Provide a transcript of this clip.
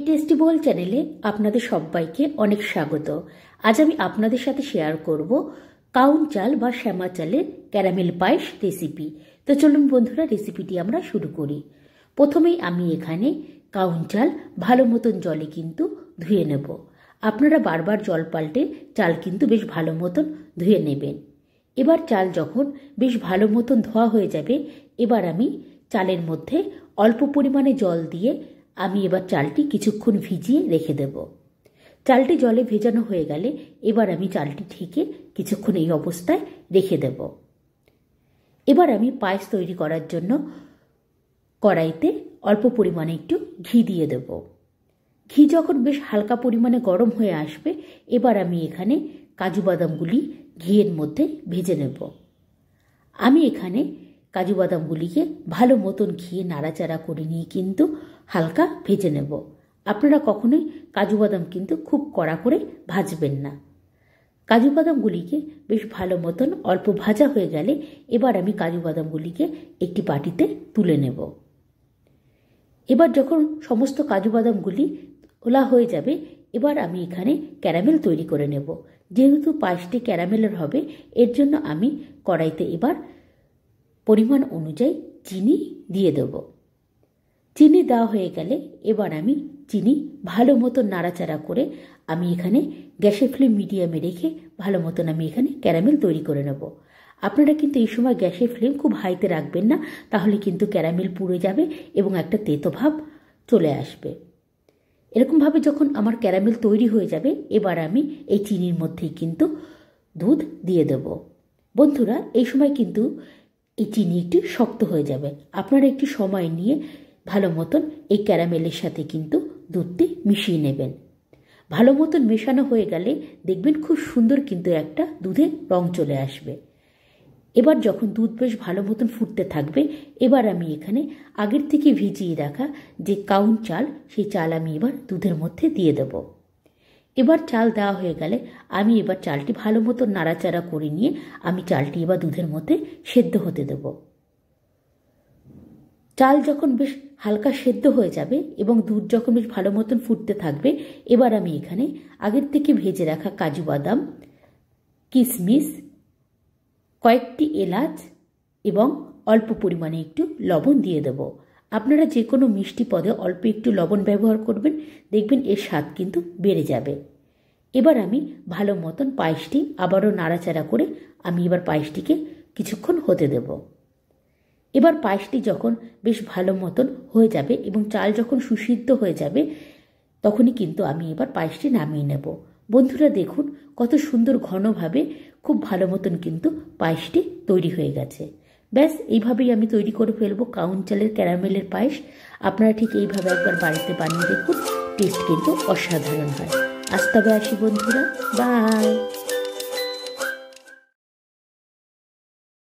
Tasty বল চ্যানেলে আপনাদের সবাইকে অনেক স্বাগত। আজ আমি আপনাদের সাথে শেয়ার করব কাউন চাল বা শ্যামা চালের ক্যারামেল পায়েস রেসিপি। তো চলুন বন্ধুরা, রেসিপিটি আমরা শুরু করি। প্রথমেই আমি এখানে কাউন চাল ভালো মতন জলে কিন্তু ধুয়ে নেব। আপনারা বারবার জল পাল্টে চাল কিন্তু বেশ ভালো মতন ধুয়ে নেবেন। এবার চাল যখন বেশ ভালো মতন ধোয়া হয়ে যাবে, এবার আমি চালের মধ্যে অল্প পরিমাণে জল দিয়ে আমি এবার চালটি কিছুক্ষণ ভিজিয়ে রেখে দেব। চালটি জলে ভেজানো হয়ে গেলে এবার আমি চালটি ঢেকে কিছুক্ষণ এই অবস্থায় রেখে দেব। এবার আমি পায়েস তৈরি করার জন্য কড়াইতে অল্প পরিমাণে একটু ঘি দিয়ে দেব। ঘি যখন বেশ হালকা পরিমাণে গরম হয়ে আসবে, এবার আমি এখানে কাজু বাদামগুলি ঘিয়ের মধ্যে ভেজে নেব। আমি এখানে কাজু বাদামগুলিকে ভালো মতন ঘিয়ে নাড়াচাড়া করে নিয়ে কিন্তু হালকা ভেজে নেব। আপনারা কখনোই কাজু বাদাম কিন্তু খুব কড়া করে ভাজবেন না। কাজু বাদামগুলিকে বেশ ভালো মতন অল্প ভাজা হয়ে গেলে এবার আমি কাজু বাদামগুলিকে একটি বাটিতে তুলে নেব। এবার যখন সমস্ত কাজু বাদামগুলি তোলা হয়ে যাবে, এবার আমি এখানে ক্যারামেল তৈরি করে নেব। যেহেতু পায়েসটি ক্যারামেলের হবে, এর জন্য আমি কড়াইতে এবার পরিমাণ অনুযায়ী চিনি দিয়ে দেব। চিনি দেওয়া হয়ে গেলে এবার আমি চিনি ভালো মতো নাড়াচাড়া করে আমি এখানে গ্যাসের ফ্লেম মিডিয়ামে রেখে ভালো মতন আমি এখানে ক্যারামেল তৈরি করে নেব। আপনারা কিন্তু এই সময় গ্যাসের ফ্লেম খুব হাইতে রাখবেন না, তাহলে কিন্তু ক্যারামেল পুড়ে যাবে এবং একটা তেতো ভাব চলে আসবে। এরকমভাবে যখন আমার ক্যারামেল তৈরি হয়ে যাবে, এবার আমি এই চিনির মধ্যেই কিন্তু দুধ দিয়ে দেব। বন্ধুরা, এই সময় কিন্তু এই চিনি একটু শক্ত হয়ে যাবে। আপনারা একটু সময় নিয়ে ভালো মতন এই ক্যারামেলের সাথে কিন্তু দুধটি মিশিয়ে নেবেন। ভালো মতন মেশানো হয়ে গেলে দেখবেন খুব সুন্দর কিন্তু একটা দুধের রং চলে আসবে। এবার যখন দুধ বেশ ভালো মতন ফুটতে থাকবে, এবার আমি এখানে আগের থেকে ভিজিয়ে রাখা যে কাউন চাল, সেই চাল আমি এবার দুধের মধ্যে দিয়ে দেব। এবার চাল দেওয়া হয়ে গেলে আমি এবার চালটি ভালো মতো নাড়াচাড়া করে নিয়ে আমি চালটি এবার দুধের মধ্যে সেদ্ধ হতে দেব। চাল যখন বেশ হালকা সেদ্ধ হয়ে যাবে এবং দুধ যখন বেশ ভালো মতন ফুটতে থাকবে, এবার আমি এখানে আগের থেকে ভেজে রাখা কাজু বাদাম, কিশমিশ, কয়েকটি এলাচ এবং অল্প পরিমাণে একটু লবণ দিয়ে দেব। আপনারা যে কোনো মিষ্টি পদে অল্প একটু লবণ ব্যবহার করবেন, দেখবেন এর স্বাদ কিন্তু বেড়ে যাবে। এবার আমি ভালো মতন পায়েসটি আবারও নাড়াচাড়া করে আমি এবার পায়েসটিকে কিছুক্ষণ হতে দেব। এবার পায়েসটি যখন বেশ ভালো মতন হয়ে যাবে এবং চাল যখন সুসিদ্ধ হয়ে যাবে, তখনই কিন্তু আমি এবার পায়েসটি নামিয়ে নেব। বন্ধুরা দেখুন কত সুন্দর ঘনভাবে খুব ভালো মতন কিন্তু পায়েসটি তৈরি হয়ে গেছে। ব্যাস এইভাবেই আমি তৈরি করে ফেলবো কাউন চালের ক্যারামেলের পায়েস। আপনারা ঠিক এইভাবে একবার বাড়িতে বানিয়ে দেখুন, টেস্ট কিন্তু অসাধারণ হয়। আজ তবে আসি বন্ধুরা, বাই।